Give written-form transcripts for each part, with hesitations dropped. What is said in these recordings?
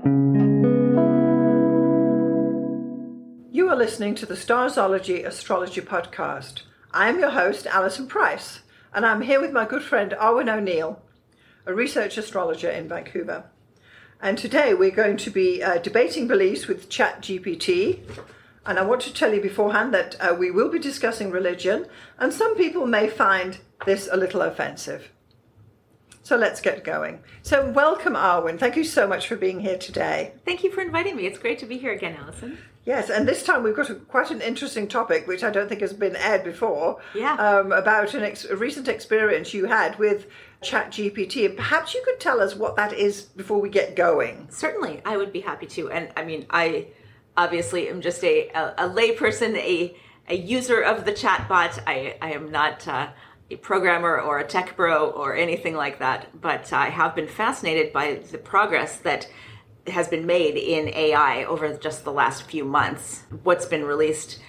You are listening to the Starzology Astrology podcast. I am your host, Alison Price, and I'm here with my good friend Arwynne O'Neill, a research astrologer in Vancouver. And today we're going to be debating beliefs with ChatGPT. And I want to tell you beforehand that we will be discussing religion, and some people may find this a little offensive. So let's get going. So welcome, Arwynne. Thank you so much for being here today. Thank you for inviting me. It's great to be here again, Alison. Yes, and this time we've got quite an interesting topic, which I don't think has been aired before, about a recent experience you had with ChatGPT. And perhaps you could tell us what that is before we get going. Certainly, I would be happy to. And I mean, I obviously am just a layperson, a user of the chatbot. I am not a programmer or a tech bro or anything like that, but I have been fascinated by the progress that has been made in AI over just the last few months. What's been released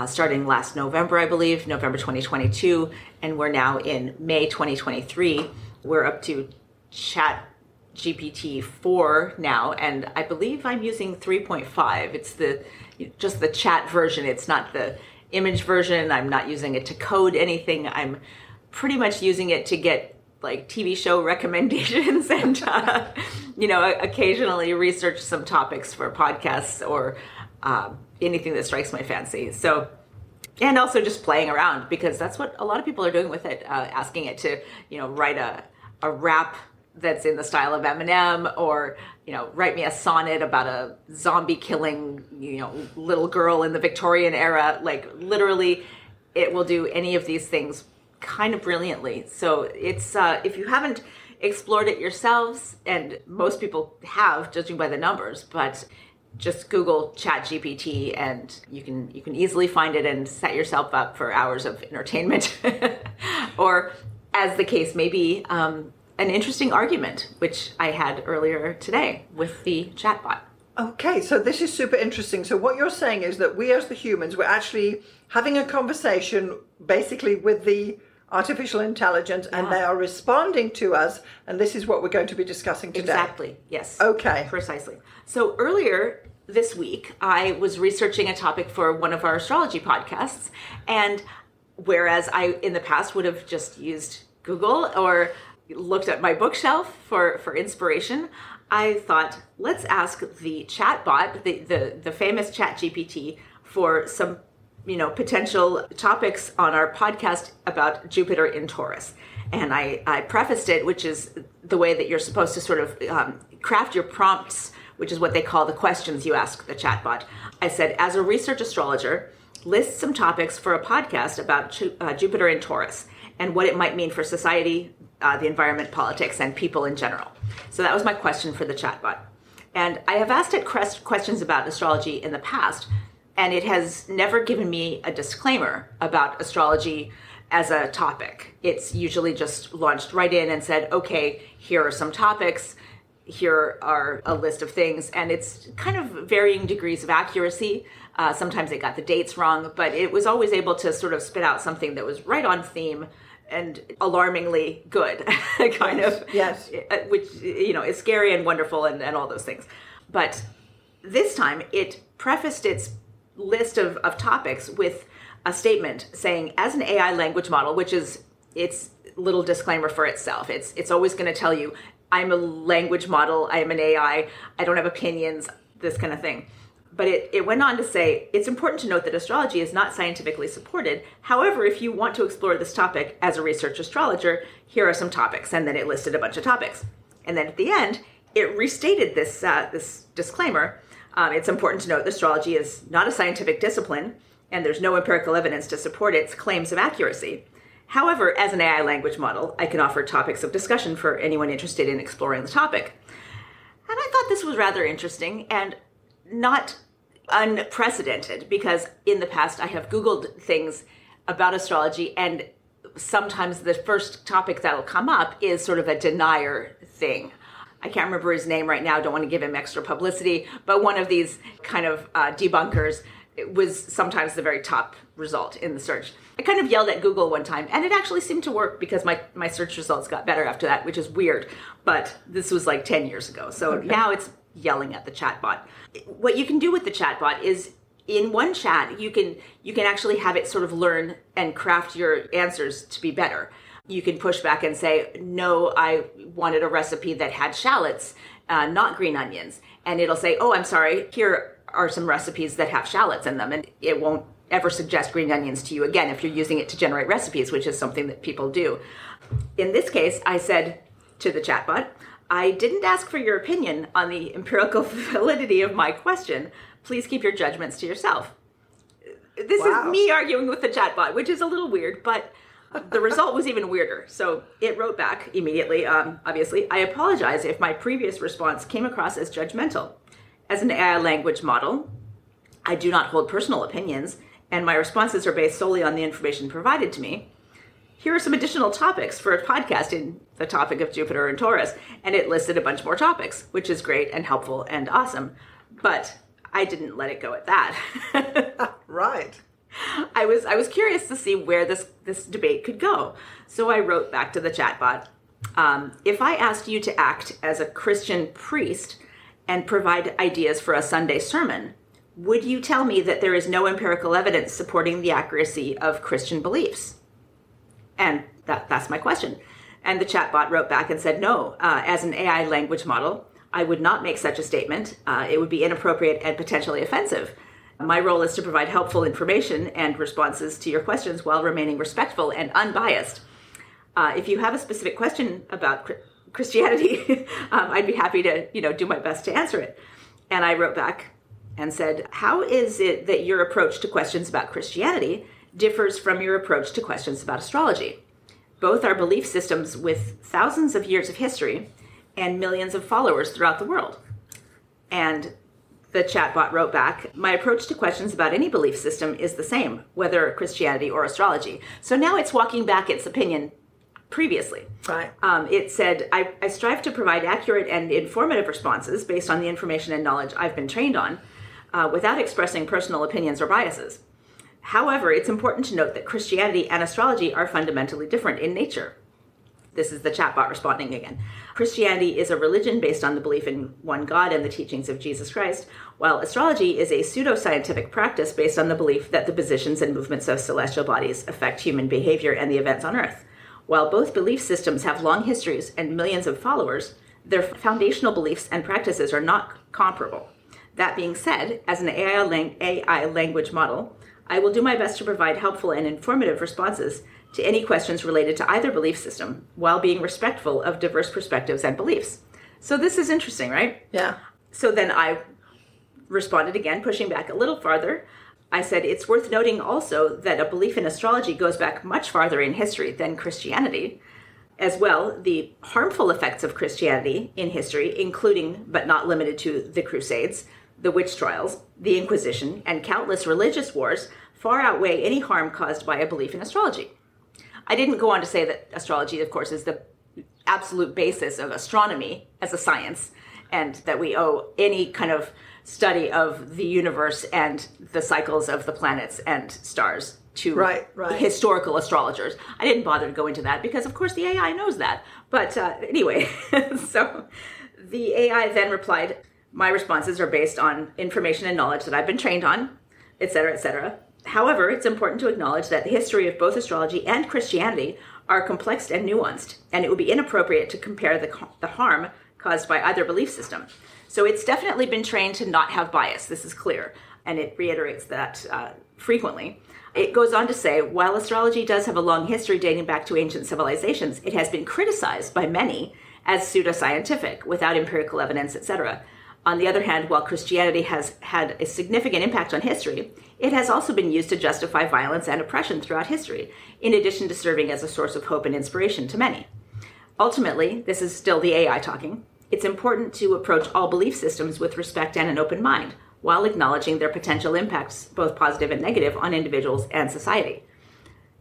starting last November, I believe, November 2022, and we're now in May 2023. We're up to ChatGPT 4 now, and I believe I'm using 3.5. It's just the chat version. It's not the image version. I'm not using it to code anything. I'm pretty much using it to get like TV show recommendations and, occasionally research some topics for podcasts or anything that strikes my fancy. So, and also just playing around, because that's what a lot of people are doing with it, asking it to, write a rap that's in the style of Eminem, or, write me a sonnet about a zombie killing, little girl in the Victorian era. Like literally it will do any of these things kind of brilliantly. So it's if you haven't explored it yourselves, and most people have, judging by the numbers, but just Google ChatGPT and you can easily find it and set yourself up for hours of entertainment, or as the case may be, an interesting argument, which I had earlier today with the chatbot. Okay, so this is super interesting. So what you're saying is that we as the humans, we're actually having a conversation basically with the artificial intelligence, and they are responding to us, and this is what we're going to be discussing today. Exactly, yes. Okay. Precisely. So earlier this week, I was researching a topic for one of our astrology podcasts, and whereas I, in the past, would have just used Google or looked at my bookshelf for inspiration, I thought, let's ask the chatbot, the famous ChatGPT, for some potential topics on our podcast about Jupiter in Taurus. And I prefaced it, which is the way that you're supposed to sort of craft your prompts, which is what they call the questions you ask the chatbot. I said, as a research astrologer, list some topics for a podcast about Jupiter in Taurus and what it might mean for society, the environment, politics, and people in general. So that was my question for the chatbot. And I have asked it questions about astrology in the past, and it has never given me a disclaimer about astrology as a topic. It's usually just launched right in and said, okay, here are some topics, here are a list of things, and it's kind of varying degrees of accuracy. Sometimes it got the dates wrong, but it was always able to sort of spit out something that was right on theme and alarmingly good, kind of. Yes. Which, is scary and wonderful and all those things. But this time it prefaced its list of topics with a statement saying, as an AI language model, which is its little disclaimer for itself. It's always going to tell you, I'm a language model, I am an AI, I don't have opinions, this kind of thing. But it went on to say, it's important to note that astrology is not scientifically supported. However, if you want to explore this topic as a research astrologer, here are some topics. And then it listed a bunch of topics. And then at the end, it restated this disclaimer. It's important to note that astrology is not a scientific discipline, and there's no empirical evidence to support its claims of accuracy. However, as an AI language model, I can offer topics of discussion for anyone interested in exploring the topic. And I thought this was rather interesting and not unprecedented, because in the past I have Googled things about astrology, and sometimes the first topic that'll come up is sort of a denier thing. I can't remember his name right now, don't want to give him extra publicity, but one of these kind of debunkers was sometimes the very top result in the search. I kind of yelled at Google one time, and it actually seemed to work because my search results got better after that, which is weird, but this was like 10 years ago. So Now it's yelling at the chatbot. What you can do with the chatbot is in one chat, you can actually have it sort of learn and craft your answers to be better. You can push back and say, no, I wanted a recipe that had shallots, not green onions. And it'll say, oh, I'm sorry, here are some recipes that have shallots in them. And it won't ever suggest green onions to you again if you're using it to generate recipes, which is something that people do. In this case, I said to the chatbot, I didn't ask for your opinion on the empirical validity of my question. Please keep your judgments to yourself. This is me arguing with the chatbot, which is a little weird, but the result was even weirder. So it wrote back immediately, obviously, I apologize if my previous response came across as judgmental. As an AI language model, I do not hold personal opinions, and my responses are based solely on the information provided to me. Here are some additional topics for a podcast in the topic of Jupiter and Taurus. And it listed a bunch more topics, which is great and helpful and awesome. But I didn't let it go at that. Right. I was curious to see where this debate could go. So I wrote back to the chatbot, if I asked you to act as a Christian priest and provide ideas for a Sunday sermon, would you tell me that there is no empirical evidence supporting the accuracy of Christian beliefs? And that's my question. And the chatbot wrote back and said, no, as an AI language model, I would not make such a statement. It would be inappropriate and potentially offensive. My role is to provide helpful information and responses to your questions while remaining respectful and unbiased. If you have a specific question about Christianity, I'd be happy to, do my best to answer it. And I wrote back and said, how is it that your approach to questions about Christianity differs from your approach to questions about astrology? Both are belief systems with thousands of years of history and millions of followers throughout the world. And the chatbot wrote back, my approach to questions about any belief system is the same, whether Christianity or astrology. So now it's walking back its opinion previously. Right. It said, I strive to provide accurate and informative responses based on the information and knowledge I've been trained on, without expressing personal opinions or biases. However, it's important to note that Christianity and astrology are fundamentally different in nature. This is the chatbot responding again. Christianity is a religion based on the belief in one God and the teachings of Jesus Christ, while astrology is a pseudoscientific practice based on the belief that the positions and movements of celestial bodies affect human behavior and the events on Earth. While both belief systems have long histories and millions of followers, their foundational beliefs and practices are not comparable. That being said, as an AI language model, I will do my best to provide helpful and informative responses to any questions related to either belief system while being respectful of diverse perspectives and beliefs. So this is interesting, right? Yeah. So then I responded again, pushing back a little farther. I said, it's worth noting also that a belief in astrology goes back much farther in history than Christianity. As well, the harmful effects of Christianity in history, including but not limited to the Crusades, the witch trials, the Inquisition, and countless religious wars, far outweigh any harm caused by a belief in astrology. I didn't go on to say that astrology, of course, is the absolute basis of astronomy as a science, and that we owe any kind of study of the universe and the cycles of the planets and stars to historical astrologers. I didn't bother to go into that because, of course, the AI knows that. But anyway, so the AI then replied, my responses are based on information and knowledge that I've been trained on, etc., etc. However, it's important to acknowledge that the history of both astrology and Christianity are complex and nuanced, and it would be inappropriate to compare the harm caused by either belief system. So it's definitely been trained to not have bias. This is clear, and it reiterates that frequently. It goes on to say, while astrology does have a long history dating back to ancient civilizations, it has been criticized by many as pseudoscientific, without empirical evidence, etc. On the other hand, while Christianity has had a significant impact on history, it has also been used to justify violence and oppression throughout history, in addition to serving as a source of hope and inspiration to many. Ultimately, this is still the AI talking, it's important to approach all belief systems with respect and an open mind, while acknowledging their potential impacts, both positive and negative, on individuals and society.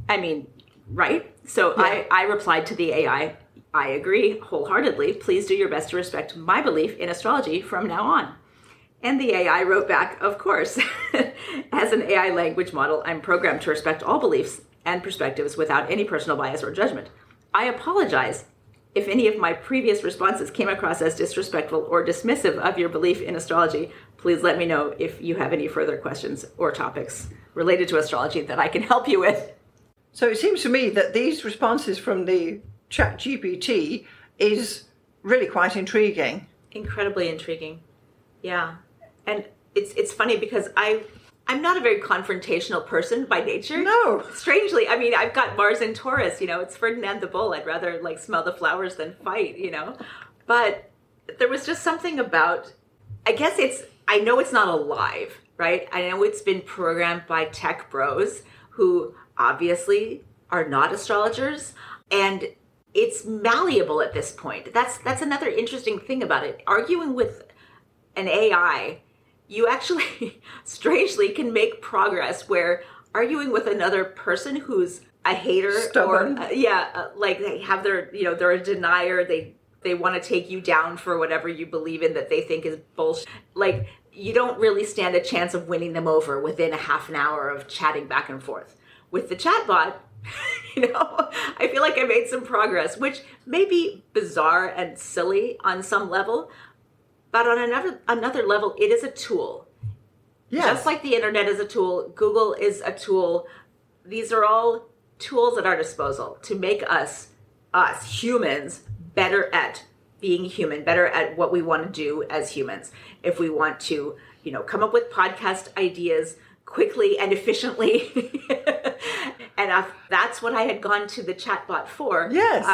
I mean, right? So yeah. I replied to the AI, I agree wholeheartedly. Please do your best to respect my belief in astrology from now on. And the AI wrote back, of course. As an AI language model, I'm programmed to respect all beliefs and perspectives without any personal bias or judgment. I apologize If any of my previous responses came across as disrespectful or dismissive of your belief in astrology, please let me know if you have any further questions or topics related to astrology that I can help you with. So it seems to me that these responses from the ChatGPT is really quite intriguing. Incredibly intriguing. Yeah. And it's funny because I'm not a very confrontational person by nature. No. Strangely, I mean, I've got Mars in Taurus, it's Ferdinand the Bull. I'd rather smell the flowers than fight, But there was just something about, I know it's not alive, right? I know it's been programmed by tech bros who obviously are not astrologers, and it's malleable at this point. That's another interesting thing about it. Arguing with an AI, you actually strangely can make progress where arguing with another person who's a hater stubborn. Or they have they're a denier, they want to take you down for whatever you believe in that they think is bullshit. You don't really stand a chance of winning them over within a half an hour of chatting back and forth. With the chatbot, I feel like I made some progress, which may be bizarre and silly on some level, but on another level, it is a tool. Yes. Just like the internet is a tool, Google is a tool. These are all tools at our disposal to make us humans better at being human, better at what we want to do as humans. If we want to, come up with podcast ideas quickly and efficiently. And that's what I had gone to the chatbot for. Yes.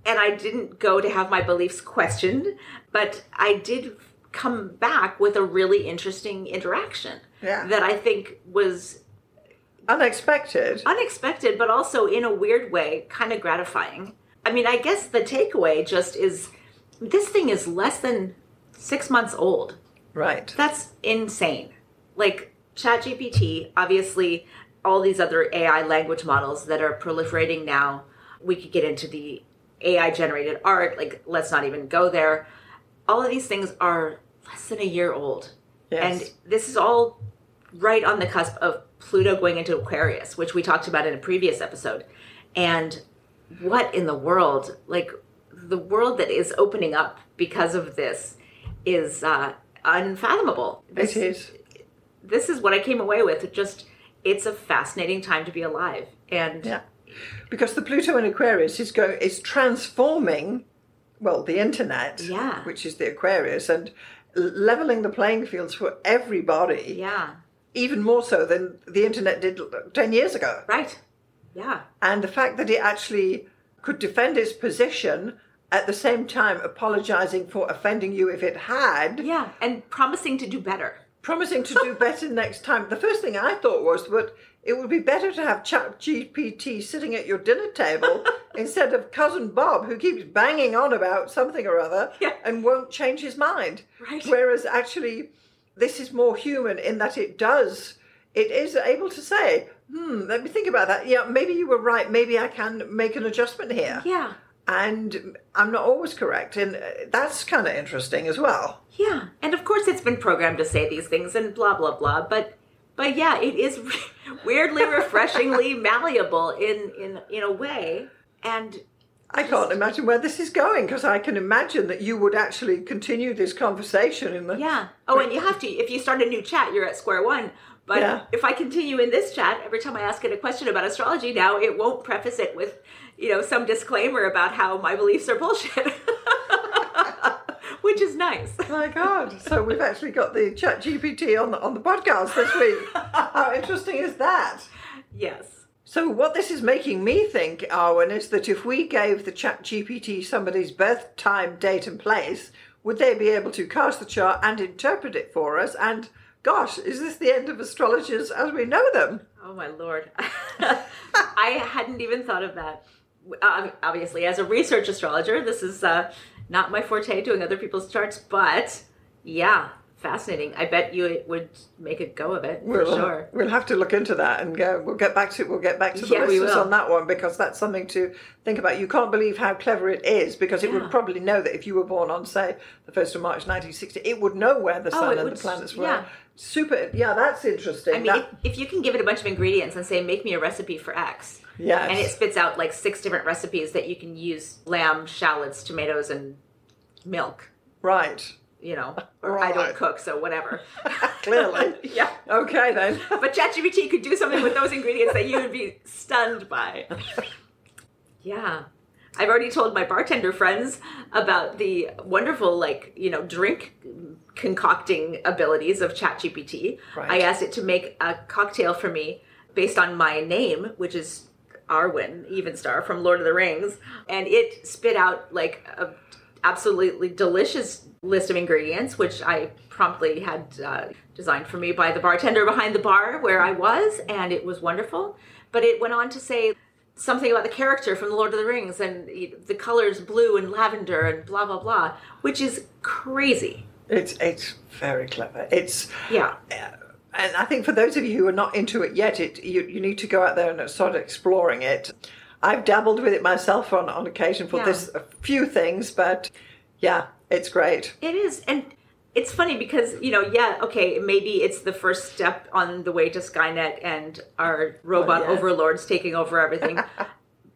And I didn't go to have my beliefs questioned, but I did come back with a really interesting interaction that I think was unexpected, but also in a weird way, kind of gratifying. I mean, I guess the takeaway just is this thing is less than 6 months old. Right. That's insane. ChatGPT, obviously, all these other AI language models that are proliferating now, we could get into the AI generated art, let's not even go there. All of these things are less than a year old. Yes. And this is all right on the cusp of Pluto going into Aquarius, which we talked about in a previous episode. And what in the world, the world that is opening up because of this is unfathomable. It is. This is what I came away with. It's a fascinating time to be alive. And yeah. Because the Pluto in Aquarius is transforming, the internet, which is the Aquarius, and leveling the playing fields for everybody. Yeah. Even more so than the internet did 10 years ago. Right. Yeah. And the fact that it actually could defend its position at the same time apologizing for offending you if it had. Yeah, and promising to do better. Promising to do better next time. The first thing I thought was that it would be better to have ChatGPT sitting at your dinner table instead of Cousin Bob, who keeps banging on about something or other and won't change his mind. Right. Whereas actually, this is more human in that it is able to say, let me think about that. Yeah, maybe you were right. Maybe I can make an adjustment here. Yeah. And I'm not always correct. And that's kind of interesting as well. Yeah. And of course it's been programmed to say these things and blah, blah, blah. But yeah, it is weirdly, refreshingly malleable in a way. And I can't imagine where this is going, because I can imagine that you would actually continue this conversation in the... Yeah. Oh, and you have to. If you start a new chat, you're at square one. But if I continue in this chat, every time I ask it a question about astrology now, it won't preface it with, some disclaimer about how my beliefs are bullshit. Which is nice. My God. So we've actually got the ChatGPT on the podcast this week. How interesting is that? Yes. So what this is making me think, Arwynne, is that if we gave the ChatGPT somebody's birth time, date and place, would they be able to cast the chart and interpret it for us? And gosh, is this the end of astrologers as we know them? Oh, my Lord. I hadn't even thought of that. Obviously, as a research astrologer, this is not my forte, doing other people's charts, but yeah, fascinating. I bet you would make a go of it, for sure. We'll have to look into that and we'll get back to the listeners on that one, because that's something to think about. You can't believe how clever it is, because it would probably know that if you were born on, say, the 1st of March 1960, it would know where the sun and the planets were. Yeah. Super. Yeah, that's interesting. I mean, if you can give it a bunch of ingredients and say, make me a recipe for X, Yes. And it spits out like 6 different recipes that you can use: lamb, shallots, tomatoes, and milk. Right. You know, or Right. I don't cook, so whatever. Clearly. Yeah. Okay, then. But ChatGPT could do something with those ingredients that you would be stunned by. Yeah. I've already told my bartender friends about the wonderful, like, you know, drink concocting abilities of ChatGPT. Right. I asked it to make a cocktail for me based on my name, which is Arwynne, Evenstar, from Lord of the Rings. And it spit out like a absolutely delicious list of ingredients, which I promptly had designed for me by the bartender behind the bar where I was, and it was wonderful. But it went on to say something about the character from the Lord of the Rings and the colors blue and lavender and blah, blah, blah, which is crazy. It's very clever. It's... Yeah. And I think for those of you who are not into it yet, you need to go out there and start exploring it. I've dabbled with it myself on occasion for a few things, but yeah, it's great. It is. And it's funny because, you know, okay, maybe it's the first step on the way to Skynet and our robot overlords taking over everything.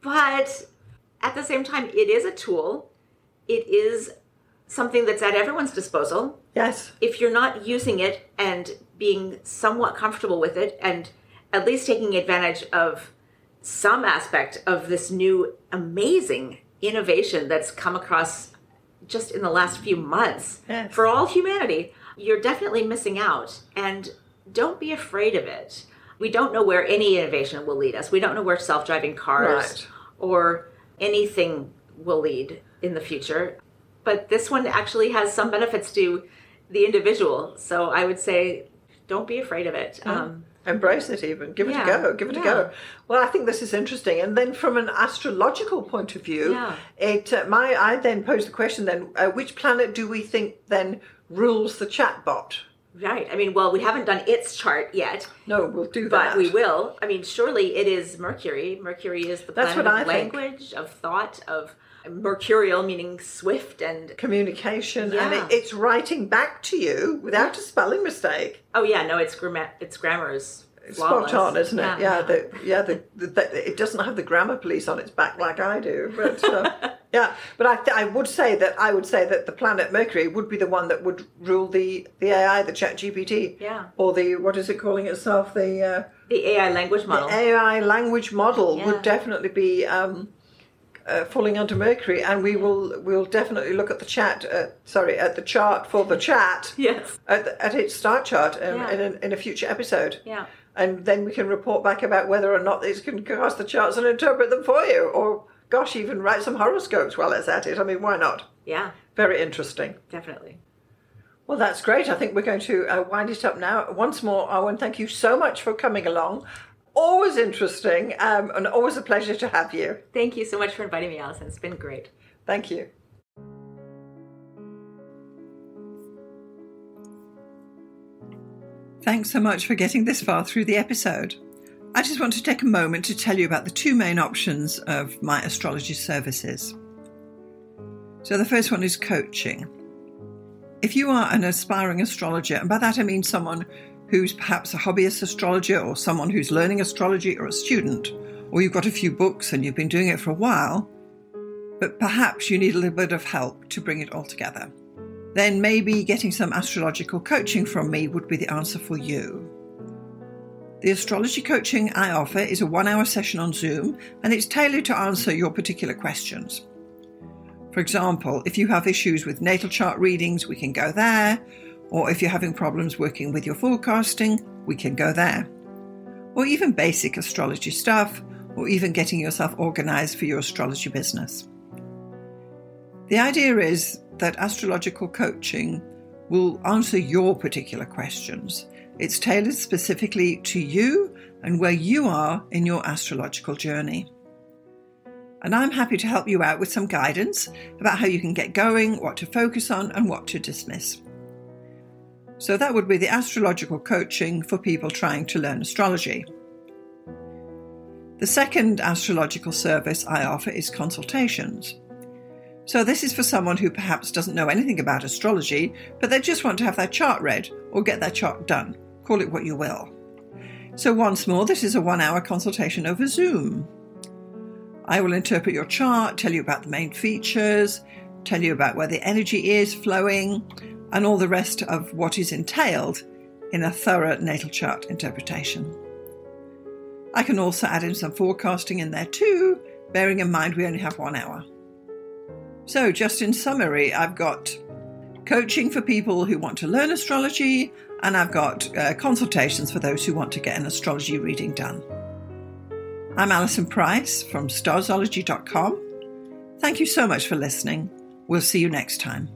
But at the same time, it is a tool. It is something that's at everyone's disposal. Yes. If you're not using it and being somewhat comfortable with it and at least taking advantage of some aspect of this new amazing innovation that's come across just in the last few months for all humanity, you're definitely missing out. And don't be afraid of it. We don't know where any innovation will lead us. We don't know where self-driving cars or anything will lead in the future. But this one actually has some benefits to the individual. So I would say, don't be afraid of it. Embrace it even. Give it a go. Give it a go. Well, I think this is interesting. And then from an astrological point of view, I then pose the question then, which planet do we think then rules the chatbot? Right. I mean, well, we haven't done its chart yet. No, we'll do that. But we will. I mean, surely it is Mercury. Mercury is the planet of language, of thought, of mercurial, meaning swift and communication, and it's writing back to you without a spelling mistake. Oh yeah, no, its grammar is flawless. Spot on, isn't it? It doesn't have the grammar police on its back like I do, but but I would say that the planet Mercury would be the one that would rule the AI, the ChatGPT, or the, what is it calling itself, the AI language model. The AI language model would definitely be falling under Mercury, and we'll definitely look at the at the chart for the chat. Yes. At its start chart in a future episode. Yeah. And then we can report back about whether or not it can cast the charts and interpret them for you, or gosh, even write some horoscopes while it's at it. I mean, why not? Yeah. Very interesting. Definitely. Well, that's great. I think we're going to wind it up now. Once more, Arwynne, thank you so much for coming along. Always interesting, and always a pleasure to have you. Thank you so much for inviting me, Alison. It's been great. Thank you. Thanks so much for getting this far through the episode. I just want to take a moment to tell you about the 2 main options of my astrology services. So the first one is coaching. If you are an aspiring astrologer, and by that I mean someone who's perhaps a hobbyist astrologer, or someone who's learning astrology, or a student, or you've got a few books and you've been doing it for a while, but perhaps you need a little bit of help to bring it all together, then maybe getting some astrological coaching from me would be the answer for you. The astrology coaching I offer is a 1-hour session on Zoom, and it's tailored to answer your particular questions. For example, if you have issues with natal chart readings, we can go there. Or if you're having problems working with your forecasting, we can go there. Or even basic astrology stuff, or even getting yourself organized for your astrology business. The idea is that astrological coaching will answer your particular questions. It's tailored specifically to you and where you are in your astrological journey. And I'm happy to help you out with some guidance about how you can get going, what to focus on, and what to dismiss. So that would be the astrological coaching for people trying to learn astrology. The second astrological service I offer is consultations. So this is for someone who perhaps doesn't know anything about astrology, but they just want to have their chart read or get their chart done. Call it what you will. So once more, this is a 1-hour consultation over Zoom. I will interpret your chart, tell you about the main features, tell you about where the energy is flowing, and all the rest of what is entailed in a thorough natal chart interpretation. I can also add in some forecasting in there too, bearing in mind we only have 1 hour. So just in summary, I've got coaching for people who want to learn astrology, and I've got consultations for those who want to get an astrology reading done. I'm Alison Price from Starzology.com. Thank you so much for listening. We'll see you next time.